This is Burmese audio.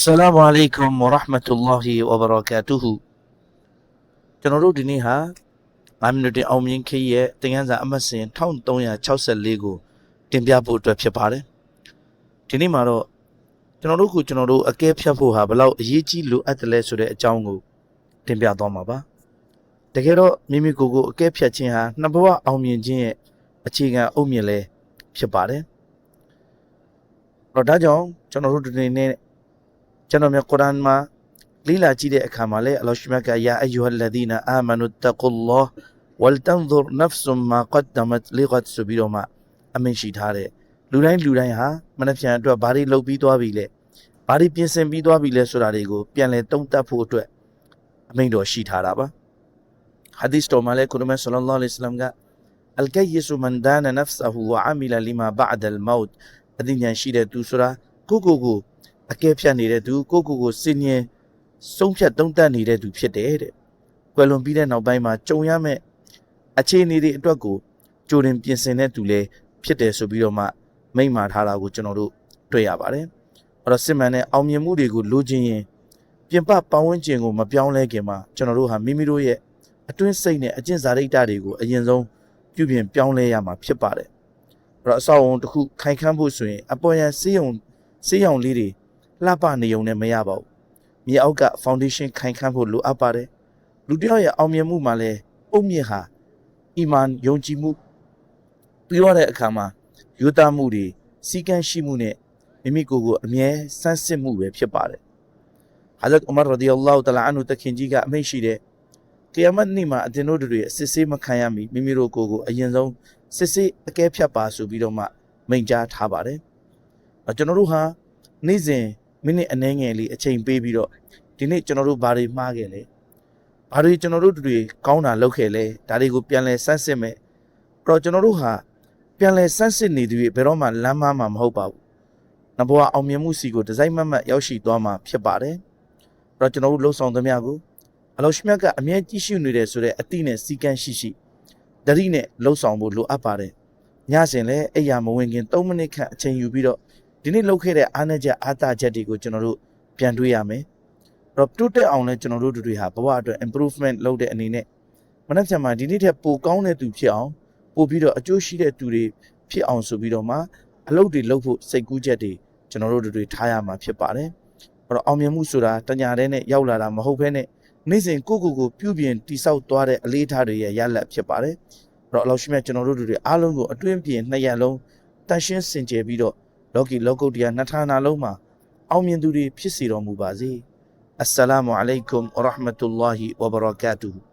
Assalamu alaikum wa rahmatullahi wa barakatuhu ကျွန်တော်တို့ဒီနေ့ဟာ9မိနစ်တင်အောင်မြင်ခရီးရဲ့သင်ခန်းစာအမှတ်စဉ်1364ကိုတင်ပြဖို့အတွက်ဖြစ်ပါတယ်ဒီနေ့မှာတော့ကျွန်တော်တို့အကဲဖြတ်ဖို့ဟာဘယ်လောက်အရေးကြီးလိုအပ်တယ်လဲဆိုတဲ့အကြောင်းကိုတင်ပြသွားမှာပါတကယ်တော့မိမိကိုယ်ကိုအကဲဖြတ်ခြင်းဟာနှစ်ဘဝအောင်မြင်ခြင်းရဲ့အခြေခံအုတ်မြစ်လဲဖြစ်ပါတယ်တော့ဒါကြောင့်ကျွန်တော်တို့ဒီနေ့ကျွန်တော်များကုရ်အာန်မှာလေ့လာကြည့်တဲ့အခါမှာလည်းအလ္လာဟ်ရှ်မြတ်ကယာအယုဟ်လဒီနာအာမနုတကုလ္လာဟ်ဝလ်တန်ဇုရ်နဖ်ဆုမာကဒ်ဒမတ်လီဂတ်ဆိုပြီးတော့မှအမိန့်ရှိထားတဲ့လူတိုင်းဟာမနှပြန်အတွက်ဘာတွေလုပ်ပြီးသွားပြီလဲဘာတွေပြင်ဆင်ပြီးသွားပြီလဲဆိုတာတွေကိုပြန်လည်သုံးသပ်ဖို့အတွက်အမိန့်တော်ရှိထားတာပါဟာဒီသ်တော်မှာလည်းကုရ်အာန်ဆလ္လာလာဟ်အလိုင်းဝါဆလမ်ကအလ်ကယစ်မန်ဒါနနဖ်ဆဟူဝအမီလလီမာဘအဒ်အလ်မောတ်အသိဉာဏ်ရှိတဲ့သူဆိုတာကိုအကဲဖြတ်နေတဲ့သူကိုစင်ញင်ဆုံးဖြတ်သုံးသပ်နေတဲ့သူဖြစ်တယ်တဲ့ကွယ်လွန်ပြီးတဲ့နောက်ပိုင်းမှာကြုံရမယ့်အခြေအနေတွေအတွက်ကိုကြိုတင်ပြင်ဆင်တဲ့သူလည်းဖြစ်တယ်ဆိုပြီးတော့မှမိန့်မာထားတာကိုကျွန်တော်တို့တွေ့ရပါတယ်အဲ့တော့စစ်မှန်တဲ့အောင်မြင်မှုတွေကိုလိုချင်ရင်ပြင်ပပတ်ဝန်းကျင်ကိုမပြောင်းလဲခင်မှာကျွန်တော်တို့ဟာမိမိတို့ရဲ့အတွင်းစိတ်နဲ့အကျင့်စာရိတ္တတွေကိုအရင်ဆုံးပြုပြင်ပြောင်းလဲရမှာဖြစ်ပါတယ်အဲ့တော့အဆောက်အုံတစ်ခုခိုင်ခန့်ဖို့ဆိုရင်အပေါ်ယံစေးရောင်လေးတွေလှပနေုံနဲ့မရပါဘူးမြေအောက်က foundation ခိုင်ခန့်ဖို့လိုအပ်ပါတယ်လူတစ်ယောက်ရဲ့အောင်မြင်မှုမှာလည်းအုတ်မြစ်ဟာအီမန်ယုံကြည်မှုပြီးတော့တဲ့အခါမှာယူသားမှုတွေစီကံရှိမှုနဲ့မိမိကိုယ်ကိုအမြဲစမ်းစစ်မှုပဲဖြစ်ပါတယ်ဟာဇတ်ဥမာရဒီအလ္လာဟူတအာလာအန်ဟူတခင်ကြီးကအမိန့်ရှိတဲ့ကီယာမတ်နေ့မှာအတင်တို့တွေအစစ်ဆေးမခံရမီမိမိတို့ကိုယ်ကိုအရင်ဆုံးစစ်ဆေးအကဲဖြတ်ပါဆိုပြီးတော့မှမိန့်ကြားထားပါတယ်ကျွန်တော်တို့ဟာနေ့စဉ်မိနစ်အနည်းငယ်လေးအချိန်ပေးပြီးတော့ဒီနေ့ကျွန်တော်တို့ဘာတွေမှားခဲ့လဲဘာတွေကျွန်တော်တို့တွေကောင်းတာလုပ်ခဲ့လဲဒါတွေကိုပြန်လဲစမ်းစစ်မယ်အဲ့တော့ကျွန်တော်တို့ဟာပြန်လဲစမ်းစစ်နေသူတွေဘယ်တော့မှလမ်းမှားမှာမဟုတ်ပါဘူး။နောက်ဘဝအောင်မြင်မှုစီကိုဒီဇိုင်းမတ်ရောက်ရှိသွားမှာဖြစ်ပါတယ်။အဲ့တော့ကျွန်တော်တို့လှုပ်ဆောင်သမျှကိုအလ္လာဟ်ရှ်မြတ်ကအမြဲကြည့်ရှုနေတယ်ဆိုတဲ့အတိနဲ့စီကံရှိတတိနဲ့လှုပ်ဆောင်ဖို့လိုအပ်ပါတယ်။ညစဉ်လဲအိယာမဝင်ခင်3မိနစ်ခန့်အချိန်ယူပြီးတော့ဒီနေ့လုပ်ခဲ့တဲ့အားနည်းချက်အားသာချက်တွေကိုကျွန်တော်တို့ပြန်တွေးရမယ်။အဲ့တော့တိုးတက်အောင်လဲကျွန်တော်တို့တွေဟာဘဝအတွက် improvement လုပ်တဲ့အနေနဲ့မနက်ဖြန်မှာဒီနေ့ထက်ပိုကောင်းတဲ့သူဖြစ်အောင်ပို့ပြီးတော့အကျိုးရှိတဲ့သူတွေဖြစ်အောင်ဆိုပြီးတော့မှအလုပ်တွေလုပ်ဖို့စိတ်ကူးချက်တွေကျွန်တော်တို့တွေထားရမှာဖြစ်ပါတယ်။အဲ့တော့အောင်မြင်မှုဆိုတာတညာတဲ့နဲ့ရောက်လာတာမဟုတ်ဘဲနဲ့နေ့စဉ်ကိုပြုပြင်တိဆောက်သွားတဲ့အလေးထားတွေရဲ့ရလဒ်ဖြစ်ပါတယ်။အဲ့တော့အလောရှိမြတ်ကျွန်တော်တို့တွေအားလုံးကိုအတွင်းပြင်နှစ်ရက်လုံးတန်ရှင်းစင်ကြယ်ပြီးတော့လောကီလောကုတ္တရာနှစ်ဌာနလုံးမှာအောင်မြင်သူတွေဖြစ်စေတော်မူပါစေ။ Assalamu alaikum wa rahmatullahi wa barakatuhu